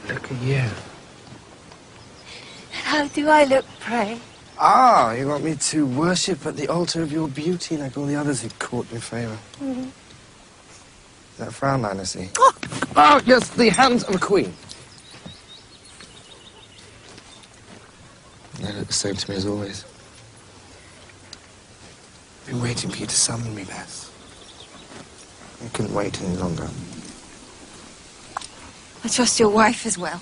Look at you. How do I look, pray? Ah, you want me to worship at the altar of your beauty like all the others who court your favour? Mm-hmm. Is that a frown line I see? Oh, yes, the hands of a queen. They look the same to me as always. I've been waiting for you to summon me, Bess. I couldn't wait any longer. I trust your wife as well.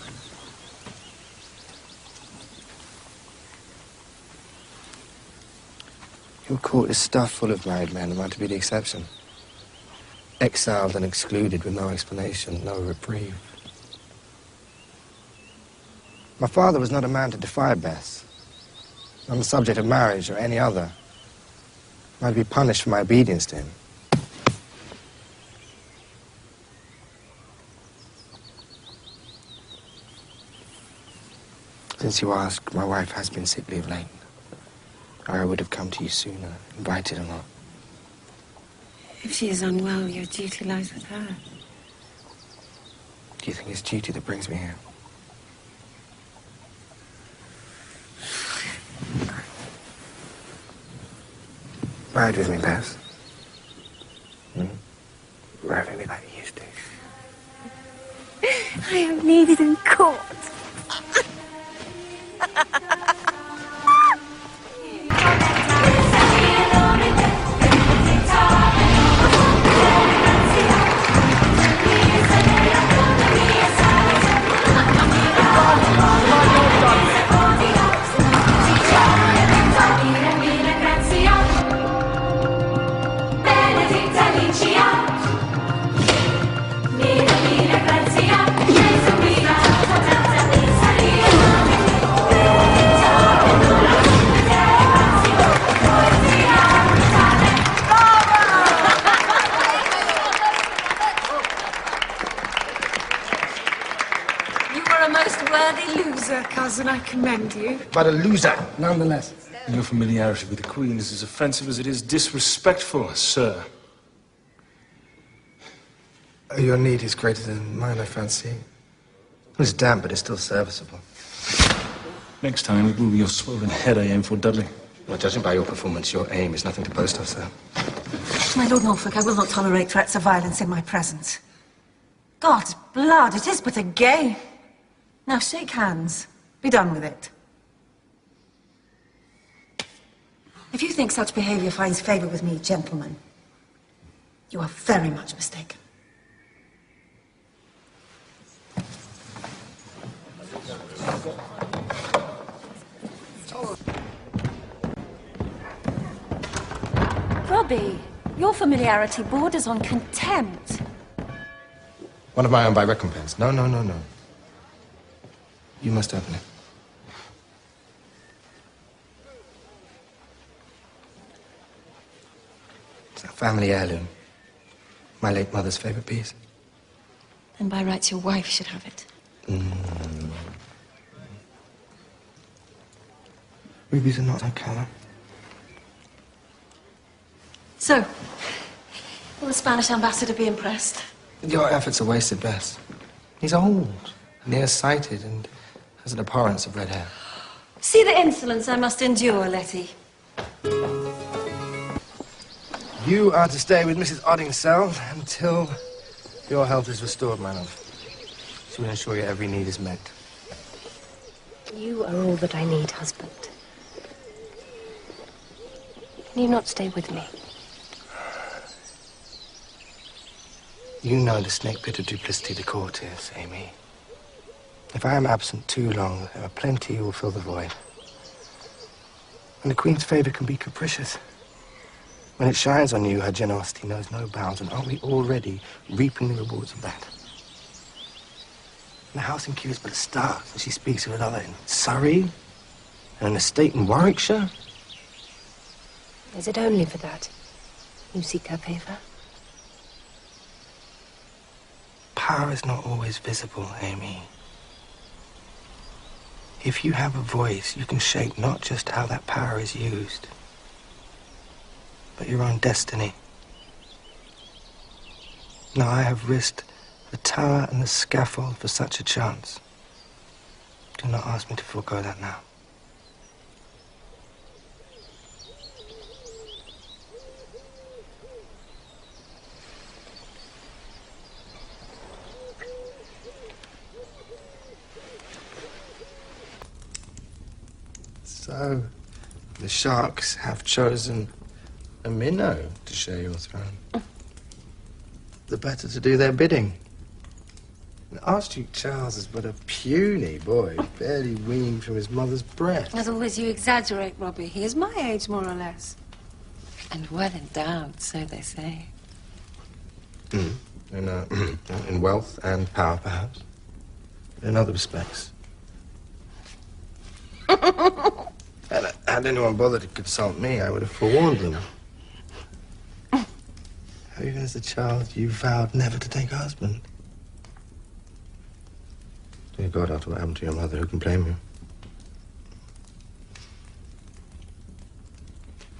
Your court is stuffed full of married men. Am I to be the exception? Exiled and excluded with no explanation, no reprieve. My father was not a man to defy Bess. On the subject of marriage or any other. I'd be punished for my obedience to him. Since you ask, my wife has been sickly of late. Or I would have come to you sooner, invited or not. If she is unwell, your duty lies with her. Do you think it's duty that brings me here? Ride with me, Bess. Ride with me like you used to. I am needed in court. Cousin, I commend you. But a loser, nonetheless. Your familiarity with the Queen is as offensive as it is disrespectful, sir. Your need is greater than mine, I fancy. It's damp, but it's still serviceable. Next time, it will be your swollen head I aim for, Dudley. Well, judging by your performance, your aim is nothing to boast of, sir. My Lord Norfolk, I will not tolerate threats of violence in my presence. God's blood, it is but a game. Now shake hands. Be done with it. If you think such behavior finds favor with me, gentlemen, you are very much mistaken. Robbie, your familiarity borders on contempt. One of my own by recompense. No. You must open it. It's a family heirloom. My late mother's favorite piece. Then by rights your wife should have it. Rubies are not my colour. So, will the Spanish ambassador be impressed? Your efforts are wasted, Bess. He's old, nearsighted, and has an abhorrence of red hair. See the insolence I must endure, Letty. You are to stay with Mrs. Oddingsell until your health is restored, my love. She will ensure your every need is met. You are all that I need, husband. Can you not stay with me? You know the snake pit of duplicity the court is, Amy. If I am absent too long, there are plenty who will fill the void. And the Queen's favor can be capricious. When it shines on you, her generosity knows no bounds, and aren't we already reaping the rewards of that? And the house in Kew is but a start, and she speaks of another in Surrey, and an estate in Warwickshire. Is it only for that you seek her favor? Power is not always visible, Amy. If you have a voice, you can shape not just how that power is used, but your own destiny. Now, I have risked the tower and the scaffold for such a chance. Do not ask me to forego that now. So, the sharks have chosen a minnow to share your throne. The better to do their bidding. Archduke Charles is but a puny boy, barely weaned from his mother's breast. As always, you exaggerate, Robbie. He is my age, more or less. And well endowed, so they say. In wealth and power, perhaps. In other respects. Had anyone bothered to consult me, I would have forewarned them. Even as a child, you vowed never to take a husband. Dear God, after what happened to your mother, who can blame you?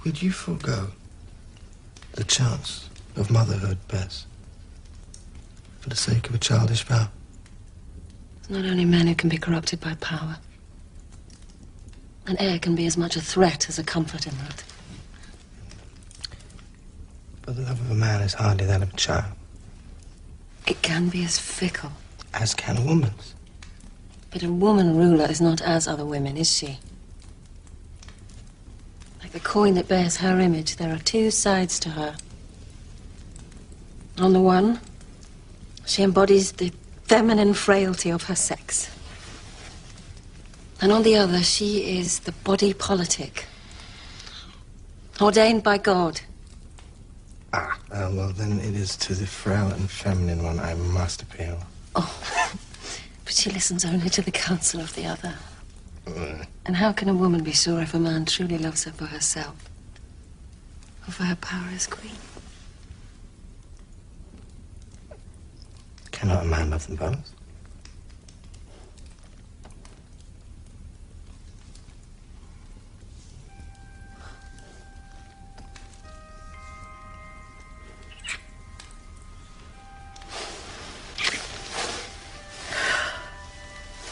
Would you forego the chance of motherhood, Bess, for the sake of a childish vow? It's not only men who can be corrupted by power. An heir can be as much a threat as a comfort in that. But the love of a man is hardly that of a child. It can be as fickle. As can a woman's. But a woman ruler is not as other women, is she? Like the coin that bears her image, there are two sides to her. On the one, she embodies the feminine frailty of her sex. And on the other, she is the body politic, ordained by God. Well, then it is to the frail and feminine one I must appeal. Oh, but she listens only to the counsel of the other. And how can a woman be sure if a man truly loves her for herself, or for her power as queen? Cannot a man love them both?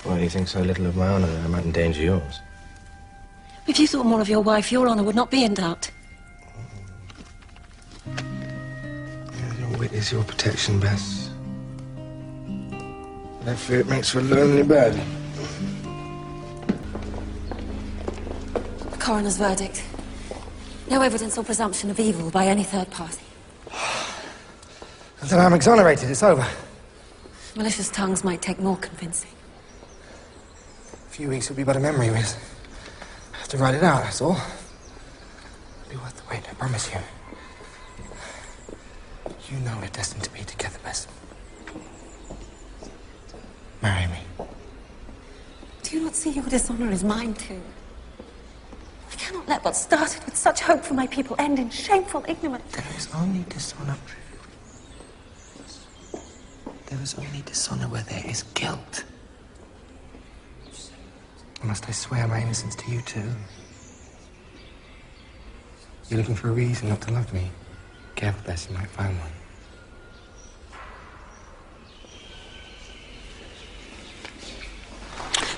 Why do you think so little of my honor that I might endanger yours? If you thought more of your wife, your honor would not be in doubt. Your wit is your protection, Bess. I fear it makes for a lonely bed. The coroner's verdict. No evidence or presumption of evil by any third party. Then I'm exonerated. It's over. Malicious tongues might take more convincing. A few weeks will be but a memory, Wiz. I have to write it out, that's all. It'll be worth the wait, I promise you. You know we're destined to be together, Bess. Marry me. Do you not see your dishonor is mine too? I cannot let what started with such hope for my people end in shameful ignominy. There is only dishonor. There is only dishonor where there is guilt. Must I swear my innocence to you too? You're looking for a reason not to love me. Careful, Bess, you might find one.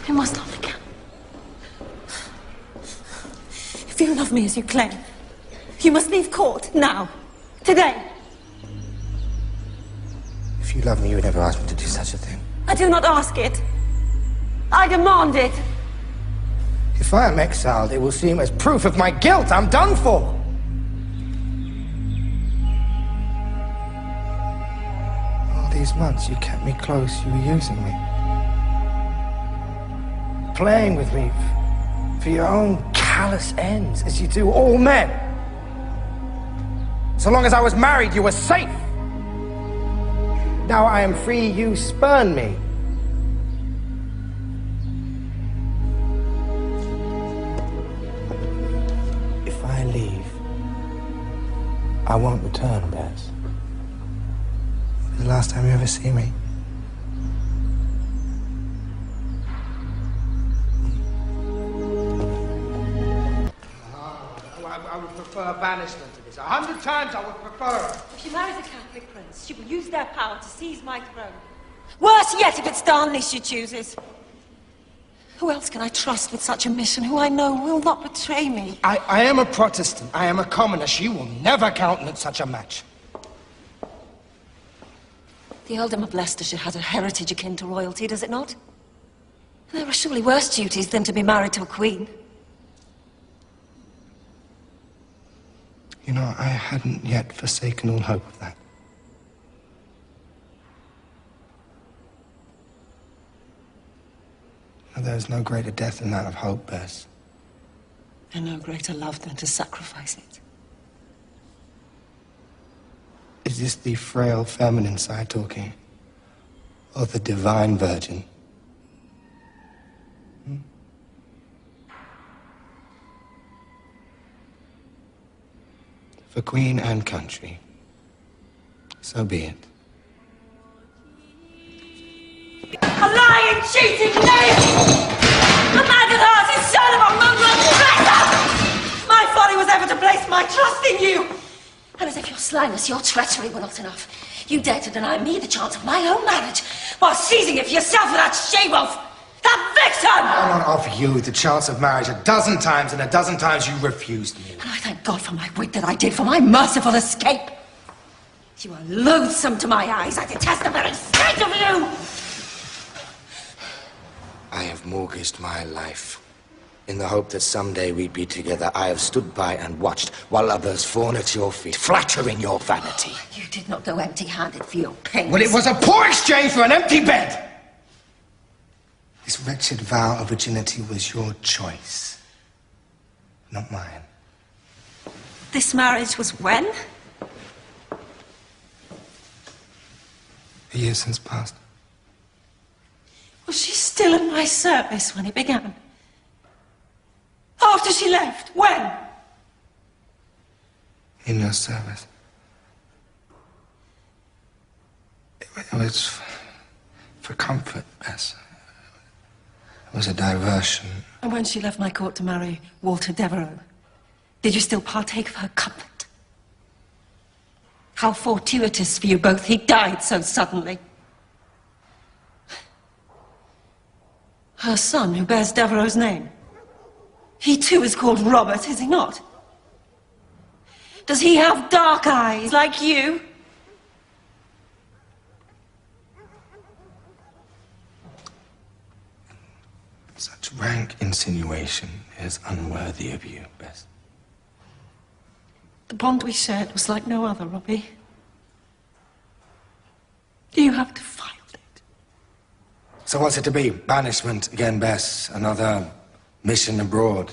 You must not again. If you love me as you claim, you must leave court now, today. If you love me, you would never ask me to do such a thing. I do not ask it. I demand it. If I am exiled, it will seem as proof of my guilt. I'm done for. All these months you kept me close, you were using me. Playing with me for your own callous ends, as you do all men. So long as I was married, you were safe. Now I am free, you spurn me. If I leave, I won't return, Bess. It'll be the last time you ever see me. prefer banishment to this. 100 times I would prefer it. If she marries a Catholic prince, she will use their power to seize my throne. Worse yet, if it's Darnley she chooses. Who else can I trust with such a mission, who I know will not betray me? I am a Protestant. I am a commoner. She will never countenance such a match. The earldom of Leicestershire has a heritage akin to royalty, does it not? There are surely worse duties than to be married to a queen. You know, I hadn't yet forsaken all hope of that. There's no greater death than that of hope, Bess. And no greater love than to sacrifice it. Is this the frail feminine side talking? Or the divine virgin? For queen and country, so be it. A lying, cheating knave! A maggot-hearted son of a mongrel traitor! My folly was ever to place my trust in you! And as if your slyness, your treachery were not enough, you dare to deny me the chance of my own marriage, While seizing it for yourself with that she-wolf! That victim! I not offer you the chance of marriage 12 times, and 12 times you refused me. And I thank God for my wit that I did, for my merciful escape. You are loathsome to my eyes. I detest the very sight of you! I have mortgaged my life. In the hope that someday we'd be together, I have stood by and watched while others fawn at your feet, flattering your vanity. you did not go empty-handed for your pains. Well, it was a poor exchange for an empty bed! This wretched vow of virginity was your choice, not mine. This marriage was when? A year since past. Was she still in my service when it began? After she left? When? In your service. It was for comfort, Bess. It was a diversion. And when she left my court to marry Walter Devereux, did you still partake of her comfort? How fortuitous for you both he died so suddenly. Her son, who bears Devereux's name, he too is called Robert, is he not? Does he have dark eyes like you? Such rank insinuation is unworthy of you, Bess. The bond we shared was like no other, Robbie. You have defiled it. So what's it to be? Banishment again, Bess? Another mission abroad?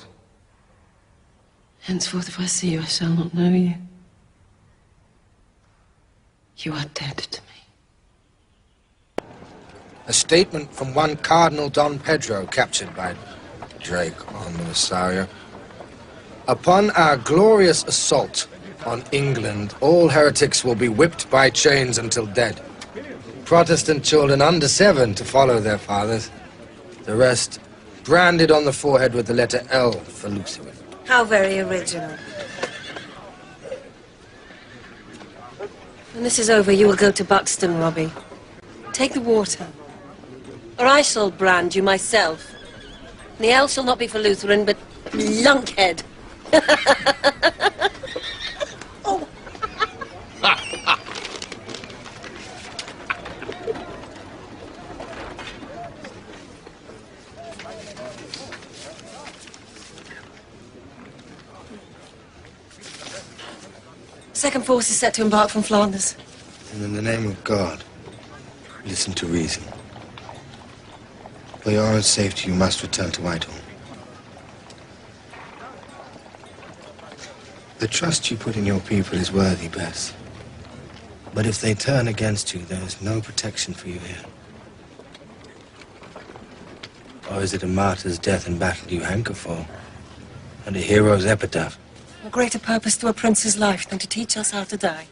Henceforth, if I see you, I shall not know you. You are dead to me. A statement from one Cardinal Don Pedro, captured by Drake on the Rosario. Upon our glorious assault on England, all heretics will be whipped by chains until dead. Protestant children under 7 to follow their fathers. The rest branded on the forehead with the letter L for Lucifer. How very original. When this is over, you will go to Buxton, Robbie. Take the water. Or I shall brand you myself. And the L shall not be for Lutheran, but lunkhead. Oh. Second force is set to embark from Flanders. And in the name of God, listen to reason. For your own safety, you must return to Whitehall. The trust you put in your people is worthy, Bess. But if they turn against you, there is no protection for you here. Or is it a martyr's death in battle you hanker for? And a hero's epitaph? A greater purpose to a prince's life than to teach us how to die.